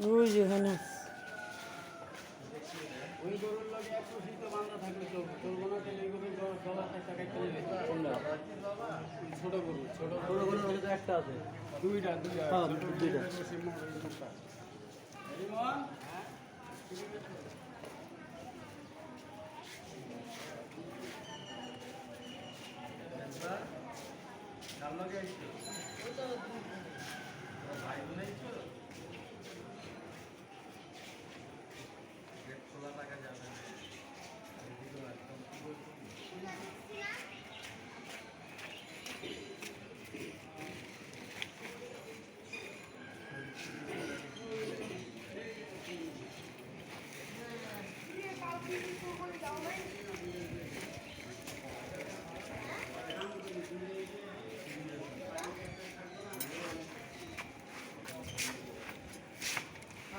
ওই যেখানে ওই গরুর লগে একটু শীত বান্ধা থাকলে চলবো না, তাহলে এই গরুর গলা একটা কাটতে নেবে। ছোট গরু, ছোট গরুর লগে তো একটা আছে, দুইটা দুইটা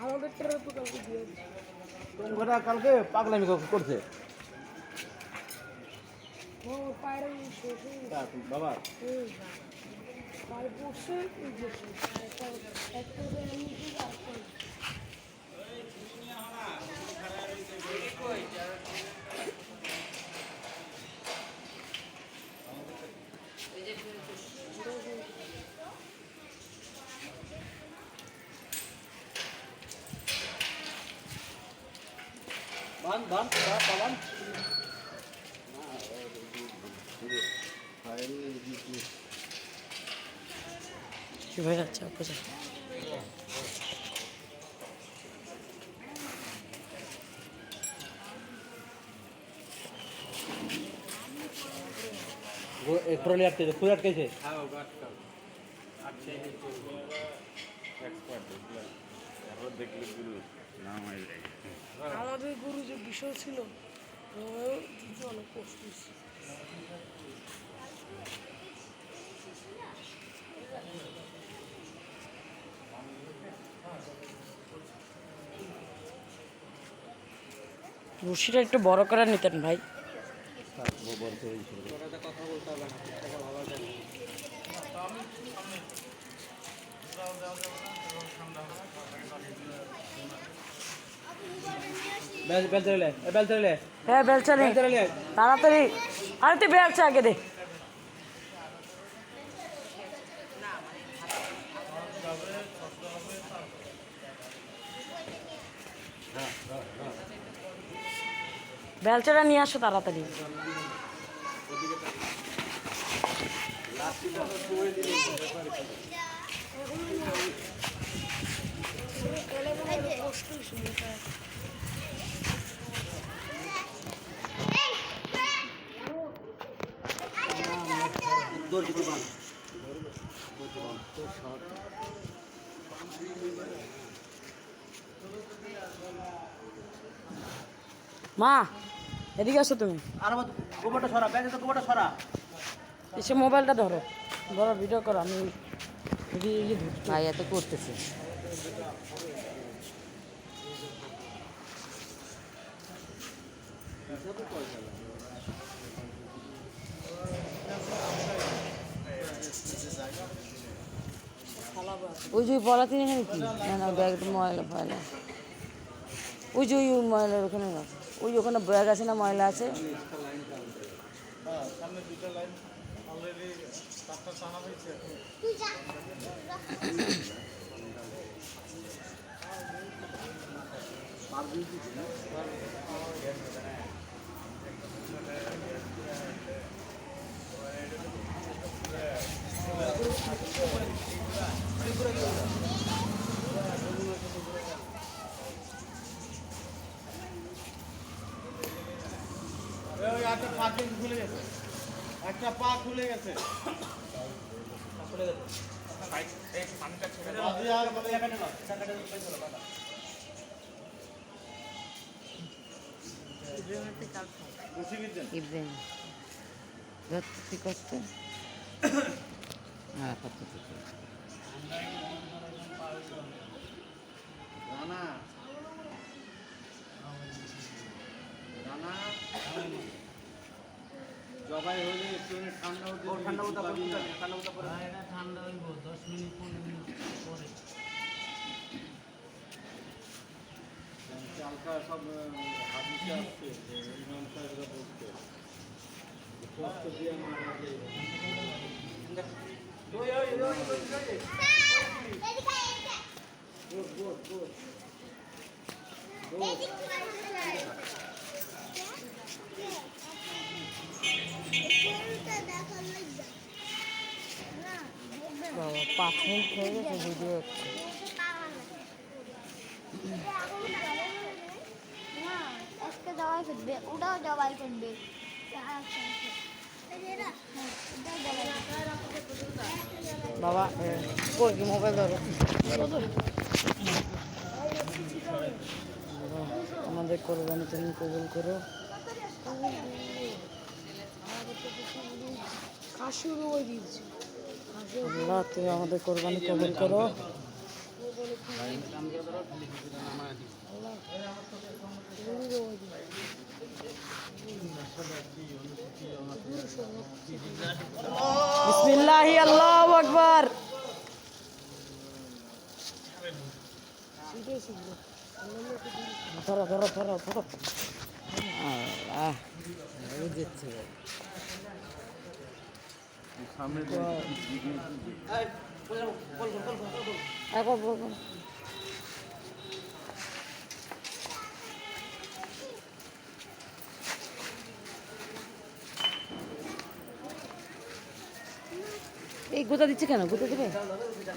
আমাদেরটারও তো কালকে দিয়ে ঘোড়া কালকে পাগলামি করছে ও পায়রা শেষ বাবা। পায়ে পড়ছে একটা বান বান বান কি ভাই আচ্ছা কোথায় वो एक ट्रॉली आते थे पूरा कैसे हां वो बात कर अच्छे ही तो एक्सपर्ट है और देखले गुरु नाम है আমাদের গুরু যে বিষয় ছিল অনেক কষ্ট হয়েছে। রশিটা একটু বড় করে নিতেন ভাই। হ্যাঁ বেলচা নেই তাড়াতাড়ি, আরে তুই বেলচা আগে দে। বেলচাটা নিয়ে আসো তাড়াতাড়ি। মা এদিকে আসো তুমি, আর গোবরটা সরা ব্যাগে তো গোবরটা সরা এসে মোবাইলটা ধরো, ধরো ভিডিও করো। আমি ভাই এত করতেছে ওই যে পলাতিন এখানে কি না না ব্যাগ ময়লা ফয়লা ওই যে ওই ময়লার ওখানে রাখো, ওই ওখানে ব্যাগ আছে না ময়লা আছে। একটা পা খুলে গেছে, একটা পা খুলে গেছে। ইব্রাহিম ধরতে করতে হ্যাঁ করতে রানা রানা জবাই হলে একটু ঠান্ডা হতে ঠান্ডা হতে ঠান্ডা হতে ঠান্ডা হইব 10 মিনিট 15 মিনিট পরে হালকা সব হাদিসে আসছে যে ইমাম সাহেবরা বলছে কষ্ট দিয়ে মারা যায়। বাবা 5 মিনিট হয়ে গেছে ভিডিও হচ্ছে। একটা দবাই ফেলবে, ওটাও দবাই ফেলবে। বাবা কই কি মোবাইল ধরো। আমাদের কোরবানি তুমি কবুল করো। কাশুরও ওই দিয়েছে আল্লাহ তুমি আমাদের কোরবানি কবুল করো। বিসমিল্লাহি আল্লাহু আকবার। ধরো ধরো ধরো ধরো। আল্লাহ বুঝেছি। একবার বলবো এই গোতা দিচ্ছে কেন? গোতা দেবে?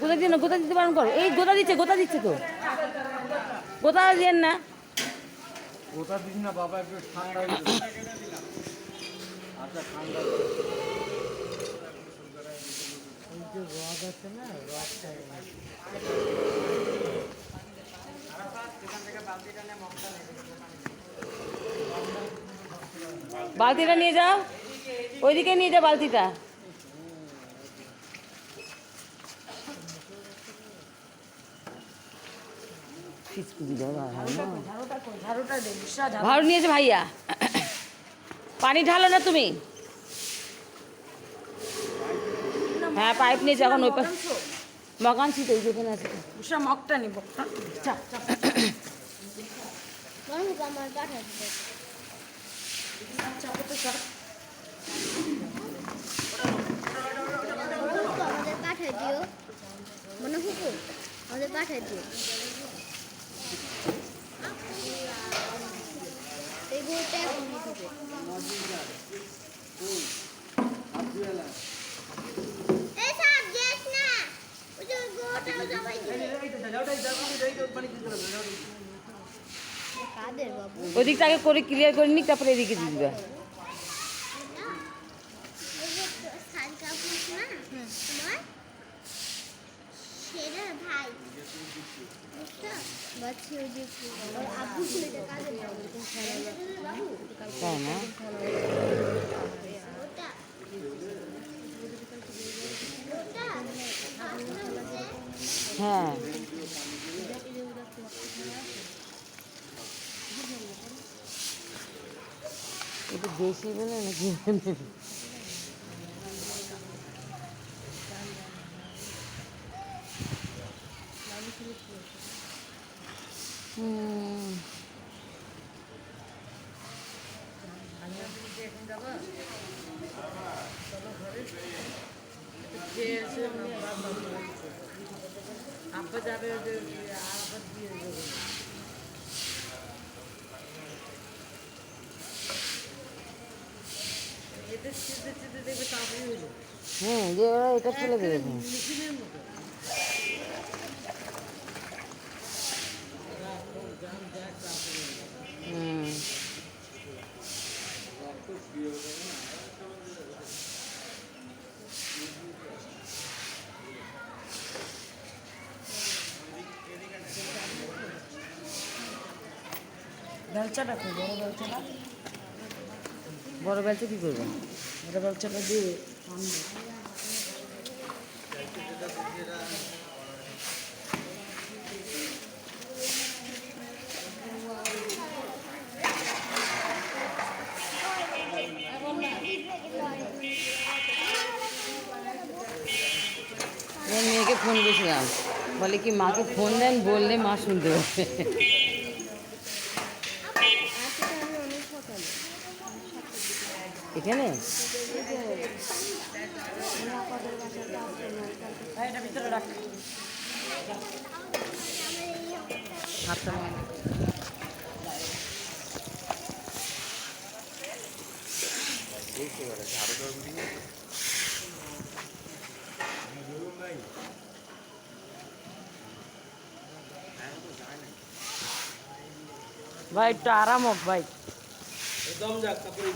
গোতা দিয়ে না, গোতা দিতে বারণ করো। এই গোতা দিচ্ছে তো। গোতা দিয়েন না। ওটা দিন না বাবা, একটু ঠান্ডা আচ্ছা ঠান্ডা রদ আছে না, রদটা বালতিটা নিয়ে যাও, ওইদিকে নিয়ে যাও বালতিটা। ঝাড়ু নিয়েছে ভাইয়া। পানি ঢালো না তুমি। হ্যাঁ পাইপ নিয়েছে এখন ওই মকান ছিল ওই যেখানে আছে। মগটা নিব। আমার পাঠাচ্ছে, আমাদের পাঠাই দিও, মনে হুকু আমাদের পাঠাই দিও। এই গরুটা এখন হবে কাদের বাবু, ওইদিকটা আগে করে ক্লিয়ার করে নিক, তারপরে এদিকে দিয়ে দিবা। তাই না? হ্যাঁ এটা দেশি বলে নাকি? আব্বা যাবে হুম, যে ওরা এটা ফেলে দেবে। হুম বেলচাটা কই? বড় বেলচাটা, বড় বেলচা কি করবেন? বড় বেলচাটা দিয়ে মেয়েকে ফোন করেছিলাম, বলে কি মাকে ফোন দেন, বললে মা শুনতে পাবে। এখানে হাতটা নাও। ভাই একটু আরাম হোক ভাই। একদম যাক তারপরে